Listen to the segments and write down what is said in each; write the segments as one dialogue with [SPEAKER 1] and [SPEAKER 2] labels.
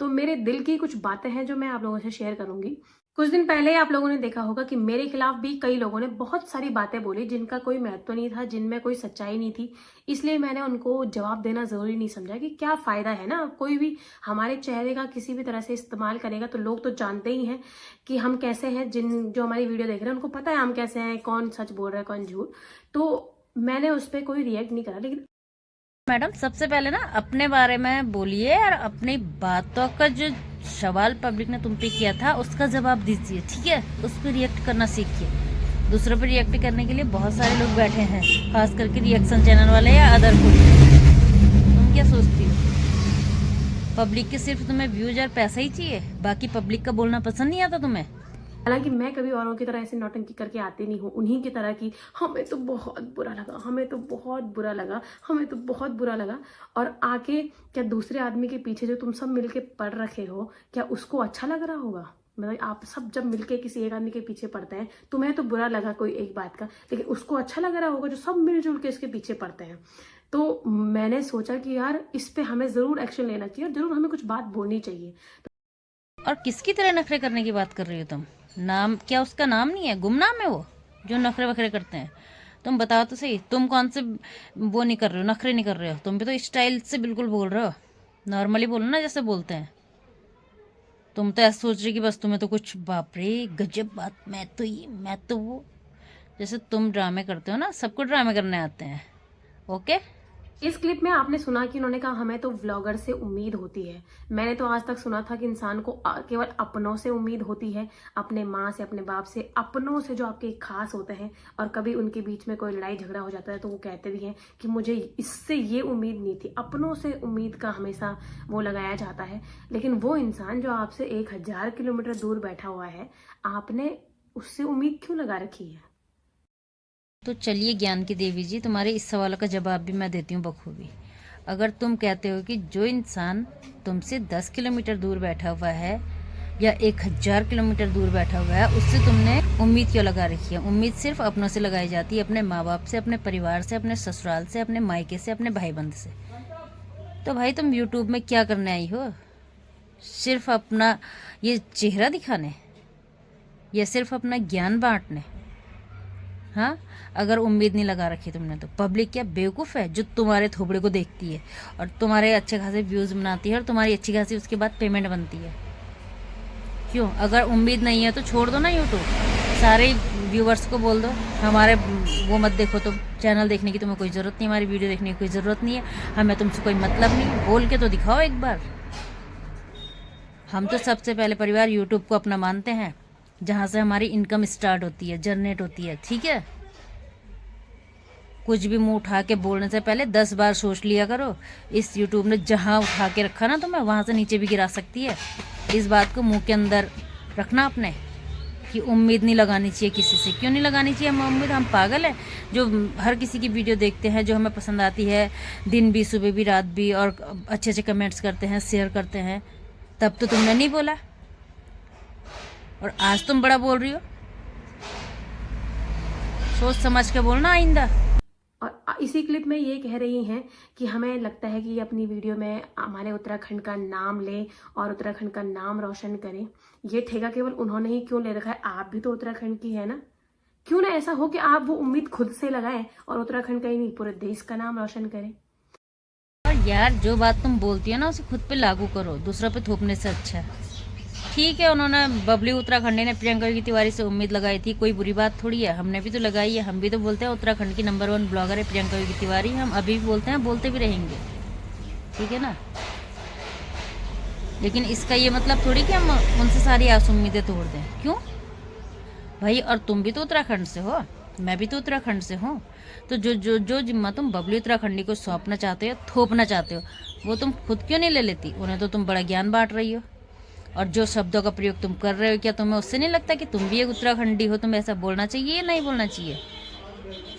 [SPEAKER 1] तो मेरे दिल की कुछ बातें हैं जो मैं आप लोगों से शेयर करूंगी। कुछ दिन पहले आप लोगों ने देखा होगा कि मेरे खिलाफ भी कई लोगों ने बहुत सारी बातें बोली जिनका कोई महत्व नहीं था, जिनमें कोई सच्चाई नहीं थी। इसलिए मैंने उनको जवाब देना जरूरी नहीं समझा कि क्या फायदा है ना, कोई भी हमारे चेहरे का किसी भी तरह से इस्तेमाल करेगा तो लोग तो जानते ही हैं कि हम कैसे हैं। जो हमारी वीडियो देख रहे हैं उनको पता है हम कैसे हैं, कौन सच बोल रहा है कौन झूठ। तो मैंने उस पर कोई रिएक्ट नहीं करा। लेकिन
[SPEAKER 2] मैडम, सबसे पहले ना अपने बारे में बोलिए और अपनी बातों का जो सवाल पब्लिक ने तुम पे किया था उसका जवाब दीजिए, ठीक है? उस पर रिएक्ट करना सीखिए। दूसरों पर रिएक्ट करने के लिए बहुत सारे लोग बैठे हैं, खास करके रिएक्शन चैनल वाले या अदर कोई। तुम क्या सोचती हो पब्लिक के सिर्फ तुम्हें व्यूज और पैसा ही चाहिए, बाकी पब्लिक का बोलना पसंद नहीं आता तुम्हें?
[SPEAKER 1] हालांकि मैं कभी औरों की तरह ऐसे नौटंकी करके आती नहीं हूँ, उन्हीं की तरह की हमें तो बहुत बुरा लगा, हमें तो बहुत बुरा लगा, हमें तो बहुत बुरा लगा। और आके क्या दूसरे आदमी के पीछे जो तुम सब मिलके पढ़ रखे हो, क्या उसको अच्छा लग रहा होगा? मतलब आप सब जब मिलके किसी एक आदमी के पीछे पड़ते हैं, तुम्हें तो बुरा लगा कोई एक बात का, लेकिन उसको अच्छा लग रहा होगा जो सब मिलजुल के इसके पीछे पड़ते हैं। तो मैंने सोचा कि यार इस पे हमें जरूर एक्शन लेना चाहिए और जरूर हमें कुछ बात बोलनी चाहिए।
[SPEAKER 2] और किसकी तरह नखरे करने की बात कर रही हो तुम? नाम क्या उसका नाम नहीं है, गुमनाम है वो जो नखरे वखरे करते हैं? तुम बताओ तो सही, तुम कौन से वो नहीं कर रहे हो, नखरे नहीं कर रहे हो? तुम भी तो स्टाइल से बिल्कुल बोल रहे हो, नॉर्मली बोलो ना जैसे बोलते हैं। तुम तो ऐसा सोच रही कि बस तुम्हें तो कुछ बाप रे गजब बात, मैं तो ये मैं तो वो, जैसे तुम ड्रामे करते हो ना, सबको ड्रामे करने आते हैं। ओके।
[SPEAKER 1] इस क्लिप में आपने सुना कि उन्होंने कहा हमें तो व्लॉगर से उम्मीद होती है। मैंने तो आज तक सुना था कि इंसान को केवल अपनों से उम्मीद होती है, अपने माँ से, अपने बाप से, अपनों से जो आपके खास होते हैं। और कभी उनके बीच में कोई लड़ाई झगड़ा हो जाता है तो वो कहते भी हैं कि मुझे इससे ये उम्मीद नहीं थी। अपनों से उम्मीद का हमेशा वो लगाया जाता है। लेकिन वो इंसान जो आपसे 1000 किलोमीटर दूर बैठा हुआ है, आपने उससे उम्मीद क्यों लगा रखी है?
[SPEAKER 2] तो चलिए ज्ञान की देवी जी, तुम्हारे इस सवाल का जवाब भी मैं देती हूँ बखूबी। अगर तुम कहते हो कि जो इंसान तुमसे 10 किलोमीटर दूर बैठा हुआ है या 1000 किलोमीटर दूर बैठा हुआ है, उससे तुमने उम्मीद क्यों लगा रखी है? उम्मीद सिर्फ अपनों से लगाई जाती है, अपने माँ बाप से, अपने परिवार से, अपने ससुराल से, अपने मायके से, अपने भाई बंद से। तो भाई तुम यूट्यूब में क्या करने आई हो? सिर्फ अपना ये चेहरा दिखाने या सिर्फ अपना ज्ञान बांटने? हाँ, अगर उम्मीद नहीं लगा रखी तुमने तो पब्लिक क्या बेवकूफ़ है जो तुम्हारे थोबड़े को देखती है और तुम्हारे अच्छे खासे व्यूज़ बनाती है और तुम्हारी अच्छी खासी उसके बाद पेमेंट बनती है? क्यों? अगर उम्मीद नहीं है तो छोड़ दो ना यूट्यूब, सारे व्यूवर्स को बोल दो हमारे वो मत देखो, तुम चैनल देखने की तुम्हें कोई ज़रूरत नहीं, हमारी वीडियो देखने की कोई ज़रूरत नहीं है, हमें तुमसे कोई मतलब नहीं। बोल के तो दिखाओ एक बार। हम तो सबसे पहले परिवार यूट्यूब को अपना मानते हैं, जहाँ से हमारी इनकम स्टार्ट होती है, जनरेट होती है, ठीक है? कुछ भी मुंह उठा के बोलने से पहले 10 बार सोच लिया करो। इस यूट्यूब ने जहाँ उठा के रखा ना तुम्हें, वहाँ से नीचे भी गिरा सकती है। इस बात को मुंह के अंदर रखना अपने कि उम्मीद नहीं लगानी चाहिए किसी से। क्यों नहीं लगानी चाहिए हम उम्मीद? हम पागल हैं जो हर किसी की वीडियो देखते हैं जो हमें पसंद आती है, दिन भी, सुबह भी, रात भी, और अच्छे अच्छे कमेंट्स करते हैं, शेयर करते हैं? तब तो तुमने नहीं बोला और आज तुम बड़ा बोल रही हो। सोच समझ के बोलना आइंदा।
[SPEAKER 1] और इसी क्लिप में ये कह रही हैं कि हमें लगता है कि ये अपनी वीडियो में हमारे उत्तराखंड का नाम ले और उत्तराखंड का नाम रोशन करें। ये ठेका केवल उन्होंने ही क्यों ले रखा है? आप भी तो उत्तराखंड की है ना। क्यों ना ऐसा हो कि आप वो उम्मीद खुद से लगाएं और उत्तराखंड का ही नहीं पूरे देश का नाम रोशन करें।
[SPEAKER 2] और यार, जो बात तुम बोलती है ना उसे खुद पे लागू करो, दूसरों पे थोपने से अच्छा है। ठीक है, उन्होंने बबली उत्तराखंडी ने प्रियंका की तिवारी से उम्मीद लगाई थी, कोई बुरी बात थोड़ी है, हमने भी तो लगाई है। हम भी तो बोलते हैं उत्तराखंड की नंबर 1 ब्लॉगर है प्रियंका की तिवारी, हम अभी भी बोलते हैं, बोलते भी रहेंगे, ठीक है ना? लेकिन इसका ये मतलब थोड़ी कि हम उनसे सारी आस उम्मीदें तोड़ दें। क्यों भाई? और तुम भी तो उत्तराखंड से हो, मैं भी तो उत्तराखंड से हूँ। तो जो जो जो जिम्मा तुम बबली उत्तराखंडी को सौंपना चाहते हो, थोपना चाहते हो, वो तुम खुद क्यों नहीं ले लेती? उन्हें तो तुम बड़ा ज्ञान बांट रही हो। और जो शब्दों का प्रयोग तुम कर रहे हो, क्या तुम्हें उससे नहीं लगता कि तुम भी एक उत्तराखंडी हो? तुम्हें ऐसा बोलना चाहिए या नहीं बोलना चाहिए?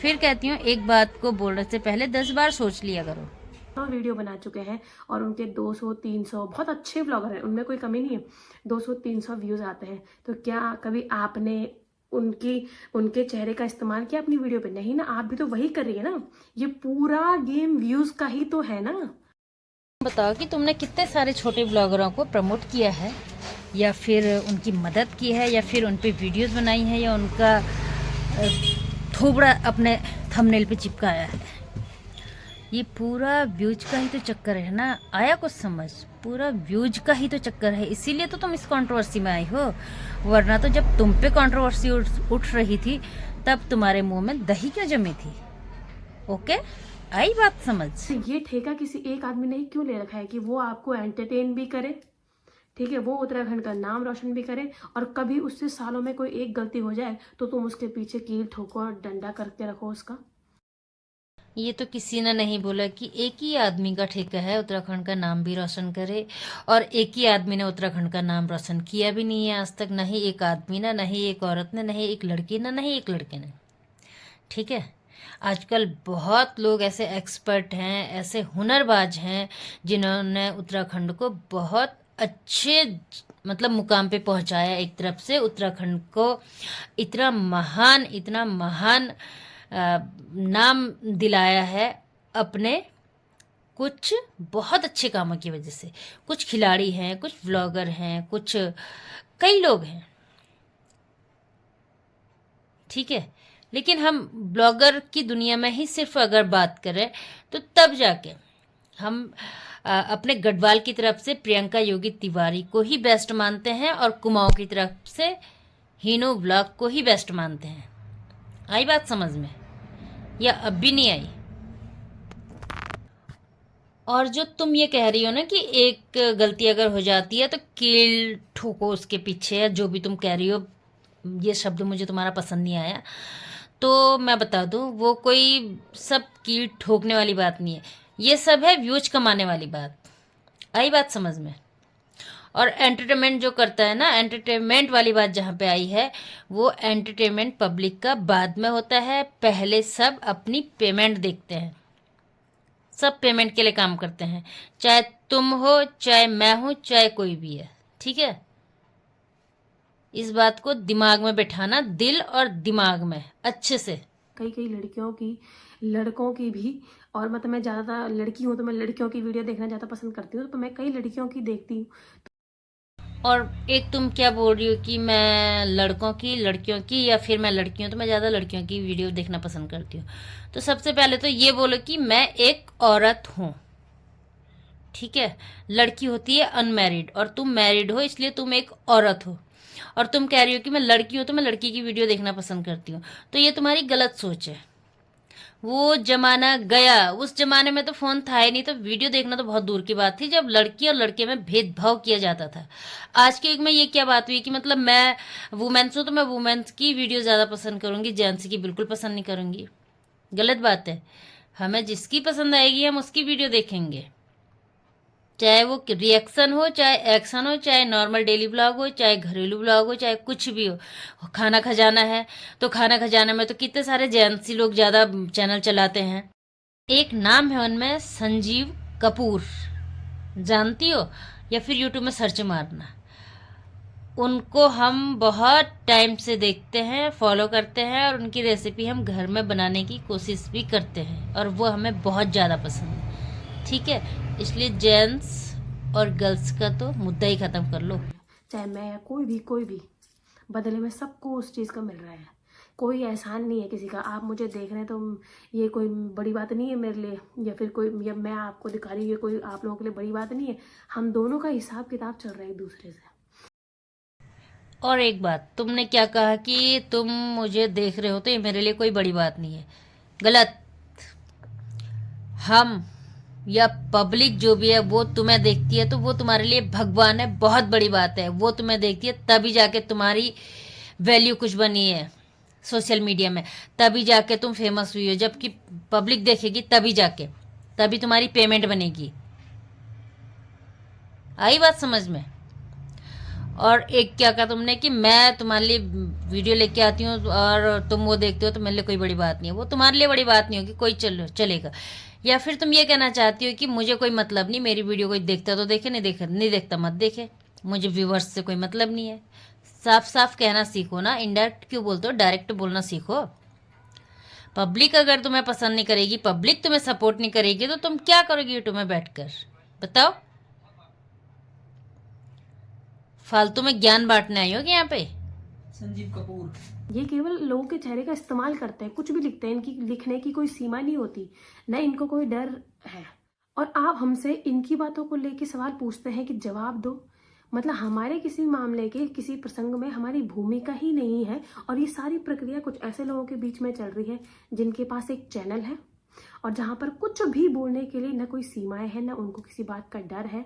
[SPEAKER 2] फिर कहती हूँ, एक बात को बोलने से पहले 10 बार सोच लिया करो।
[SPEAKER 1] वीडियो बना चुके हैं और उनके 200-300 बहुत अच्छे व्लॉगर हैं, उनमें कोई कमी नहीं है, 200-300 व्यूज आते हैं। तो क्या कभी आपने उनकी उनके चेहरे का इस्तेमाल किया अपनी वीडियो पे? नहीं ना, आप भी तो वही कर रही है ना। ये पूरा गेम व्यूज का ही तो है ना।
[SPEAKER 2] बताओ कि तुमने कितने सारे छोटे ब्लॉगरों को प्रमोट किया है, या फिर उनकी मदद की है, या फिर उन पे वीडियोस बनाई है, या उनका थोबड़ा अपने थंबनेल पे चिपकाया है। ये पूरा व्यूज का ही तो चक्कर है ना। आया कुछ समझ? पूरा व्यूज का ही तो चक्कर है, इसीलिए तो तुम इस कंट्रोवर्सी में आई हो। वरना तो जब तुम पे कंट्रोवर्सी उठ रही थी तब तुम्हारे मुंह में दही क्यों जमी थी? ओके, आई बात समझ?
[SPEAKER 1] ये ठेका किसी एक आदमी ने क्यों ले रखा है कि वो आपको एंटरटेन भी करे, ठीक है, वो उत्तराखंड का नाम रोशन भी करे, और कभी उससे सालों में कोई एक गलती हो जाए तो तुम उसके पीछे कील ठोको और डंडा करके रखो उसका।
[SPEAKER 2] ये तो किसी ने नहीं बोला कि एक ही आदमी का ठेका है उत्तराखंड का नाम भी रोशन करे, और एक ही आदमी ने उत्तराखंड का नाम रोशन किया भी नहीं है आज तक। ना ही एक आदमी ने, ना ही एक औरत ने, ना ही एक लड़की ने, ना ही एक लड़के ने। ठीक है, आजकल बहुत लोग ऐसे एक्सपर्ट हैं, ऐसे हुनरबाज हैं जिन्होंने उत्तराखंड को बहुत अच्छे मतलब मुकाम पे पहुंचाया। एक तरफ से उत्तराखंड को इतना महान नाम दिलाया है अपने कुछ बहुत अच्छे कामों की वजह से। कुछ खिलाड़ी हैं, कुछ व्लॉगर हैं, कुछ कई लोग हैं, ठीक है। लेकिन हम ब्लॉगर की दुनिया में ही सिर्फ अगर बात करें तो तब जाके हम अपने गढ़वाल की तरफ से प्रियंका योगी तिवारी को ही बेस्ट मानते हैं, और कुमाऊं की तरफ से हीनू व्लॉग को ही बेस्ट मानते हैं। आई बात समझ में, या अब भी नहीं आई? और जो तुम ये कह रही हो ना कि एक गलती अगर हो जाती है तो कील ठोको उसके पीछे, या जो भी तुम कह रही हो, ये शब्द मुझे तुम्हारा पसंद नहीं आया, तो मैं बता दूं वो कोई सब कील ठोकने वाली बात नहीं है। ये सब है व्यूज कमाने वाली बात। आई बात समझ में? और एंटरटेनमेंट जो करता है ना, एंटरटेनमेंट वाली बात जहाँ पे आई है, वो एंटरटेनमेंट पब्लिक का बाद में होता है। पहले सब अपनी पेमेंट देखते हैं, सब पेमेंट के लिए काम करते हैं, चाहे तुम हो, चाहे मैं हूँ, चाहे कोई भी है। ठीक है, इस बात को दिमाग में बैठाना, दिल और दिमाग में अच्छे से।
[SPEAKER 1] कई लड़कियों की, लड़कों की भी, और मतलब मैं ज़्यादातर लड़की हूँ तो मैं लड़कियों की वीडियो देखना ज़्यादा पसंद करती हूँ, तो मैं कई लड़कियों की देखती हूँ।
[SPEAKER 2] और एक तुम क्या बोल रही हो कि मैं लड़कों की, लड़कियों की, या फिर मैं लड़की हूँ तो मैं ज़्यादा लड़कियों की वीडियो देखना पसंद करती हूँ। तो सबसे पहले तो ये बोलो कि मैं एक औरत हूँ, ठीक है। लड़की होती है अनमैरिड, और तुम मैरिड हो, इसलिए तुम एक औरत हो। और तुम कह रही हो कि मैं लड़की हूँ तो मैं लड़की की वीडियो देखना पसंद करती हूँ, तो ये तुम्हारी गलत सोच है। वो जमाना गया, उस जमाने में तो फोन था ही नहीं, तो वीडियो देखना तो बहुत दूर की बात थी, जब लड़की और लड़के में भेदभाव किया जाता था। आज के युग में ये क्या बात हुई कि मतलब मैं वुमेन्स हूँ तो मैं वुमेन्स की वीडियो ज़्यादा पसंद करूँगी, जेंट्स की बिल्कुल पसंद नहीं करूँगी? गलत बात है। हमें जिसकी पसंद आएगी हम उसकी वीडियो देखेंगे, चाहे वो रिएक्शन हो, चाहे एक्शन हो, चाहे नॉर्मल डेली ब्लॉग हो, चाहे घरेलू ब्लॉग हो, चाहे कुछ भी हो। खाना खजाना है तो खाना खजाना में तो कितने सारे जेंट्स लोग ज़्यादा चैनल चलाते हैं। एक नाम है उनमें, संजीव कपूर, जानती हो? या फिर यूट्यूब में सर्च मारना। उनको हम बहुत टाइम से देखते हैं, फॉलो करते हैं, और उनकी रेसिपी हम घर में बनाने की कोशिश भी करते हैं, और वो हमें बहुत ज़्यादा पसंद है। ठीक है, इसलिए जेंट्स और गर्ल्स का तो मुद्दा ही ख़त्म कर लो।
[SPEAKER 1] चाहे मैं या कोई भी, बदले में सबको उस चीज़ का मिल रहा है। कोई एहसान नहीं है किसी का। आप मुझे देख रहे हैं तो ये कोई बड़ी बात नहीं है मेरे लिए, या फिर कोई, या मैं आपको दिखा रही हूँ, ये कोई आप लोगों के लिए बड़ी बात नहीं है। हम दोनों का हिसाब किताब चल रहा है एक दूसरे से।
[SPEAKER 2] और एक बात, तुमने क्या कहा कि तुम मुझे देख रहे हो तो ये मेरे लिए कोई बड़ी बात नहीं है। गलत। हम या पब्लिक जो भी है वो तुम्हें देखती है तो वो तुम्हारे लिए भगवान है, बहुत बड़ी बात है। वो तुम्हें देखती है तभी जाके तुम्हारी वैल्यू कुछ बनी है सोशल मीडिया में, तभी जाके तुम फेमस हुई हो। जबकि पब्लिक देखेगी तभी जाके, तभी तुम्हारी पेमेंट बनेगी। आई बात समझ में? और एक क्या कहा तुमने कि मैं तुम्हारे लिए वीडियो लेके आती हूँ और तुम वो देखते हो तो मेरे लिए कोई बड़ी बात नहीं है। वो तुम्हारे लिए बड़ी बात नहीं होगी, कोई चलेगा। या फिर तुम ये कहना चाहती हो कि मुझे कोई मतलब नहीं, मेरी वीडियो कोई देखता तो देखे, नहीं देखता मत देखे, मुझे व्यूवर्स से कोई मतलब नहीं है। साफ साफ कहना सीखो ना, इनडायरेक्ट क्यों बोलते हो, डायरेक्ट बोलना सीखो। पब्लिक अगर तुम्हें पसंद नहीं करेगी, पब्लिक तुम्हें सपोर्ट नहीं करेगी, तो तुम क्या करोगी यूट्यूब में बैठकर? बताओ, फालतू में ज्ञान बांटने आई हो कि यहाँ पे?
[SPEAKER 3] संजीव कपूर।
[SPEAKER 1] ये केवल लोगों के चेहरे का इस्तेमाल करते हैं, कुछ भी लिखते हैं, इनकी लिखने की कोई सीमा नहीं होती, न इनको कोई डर है। और आप हमसे इनकी बातों को लेके सवाल पूछते हैं कि जवाब दो। मतलब हमारे किसी मामले के किसी प्रसंग में हमारी भूमिका ही नहीं है। और ये सारी प्रक्रिया कुछ ऐसे लोगों के बीच में चल रही है जिनके पास एक चैनल है और जहाँ पर कुछ भी बोलने के लिए न कोई सीमाएं हैं, न उनको किसी बात का डर है,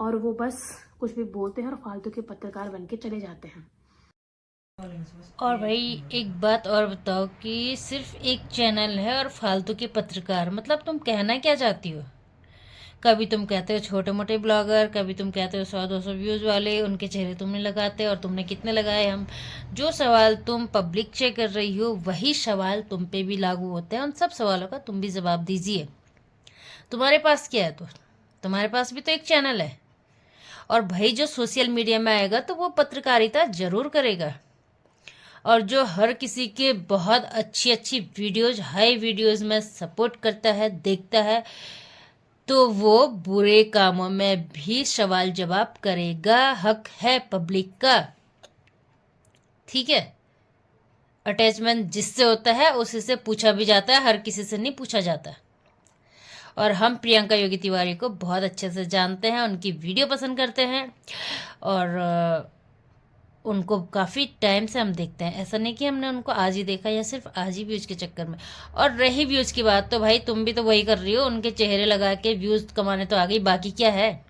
[SPEAKER 1] और वो बस कुछ भी बोलते हैं और फालतू के पत्रकार बन के चले जाते हैं।
[SPEAKER 2] और भाई एक बात और बताओ कि सिर्फ एक चैनल है और फालतू के पत्रकार, मतलब तुम कहना क्या चाहती हो? कभी तुम कहते हो छोटे मोटे ब्लॉगर, कभी तुम कहते हो 100-200 व्यूज़ वाले, उनके चेहरे तुमने लगाते और तुमने कितने लगाए? हम जो सवाल तुम पब्लिक से कर रही हो वही सवाल तुम पे भी लागू होते हैं। उन सब सवालों का तुम भी जवाब दीजिए। तुम्हारे पास क्या है? तो तुम्हारे पास भी तो एक चैनल है। और भाई जो सोशल मीडिया में आएगा तो वो पत्रकारिता जरूर करेगा। और जो हर किसी के बहुत अच्छी अच्छी वीडियोज, हाई वीडियोज में सपोर्ट करता है, देखता है, तो वो बुरे कामों में भी सवाल जवाब करेगा। हक है पब्लिक का, ठीक है? अटैचमेंट जिससे होता है उसी से पूछा भी जाता है, हर किसी से नहीं पूछा जाता। और हम प्रियंका योगी तिवारी को बहुत अच्छे से जानते हैं, उनकी वीडियो पसंद करते हैं और उनको काफ़ी टाइम से हम देखते हैं। ऐसा नहीं कि हमने उनको आज ही देखा या सिर्फ आज ही व्यूज़ के चक्कर में। और रही व्यूज़ की बात, तो भाई तुम भी तो वही कर रही हो, उनके चेहरे लगा के व्यूज़ कमाने तो आ गई, बाकी क्या है?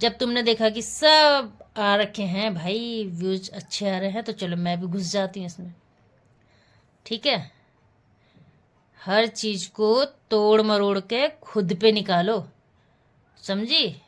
[SPEAKER 2] जब तुमने देखा कि सब आ रखे हैं भाई, व्यूज़ अच्छे आ रहे हैं, तो चलो मैं भी घुस जाती हूँ इसमें, ठीक है? हर चीज़ को तोड़ मरोड़ के खुद पे निकालो, समझी?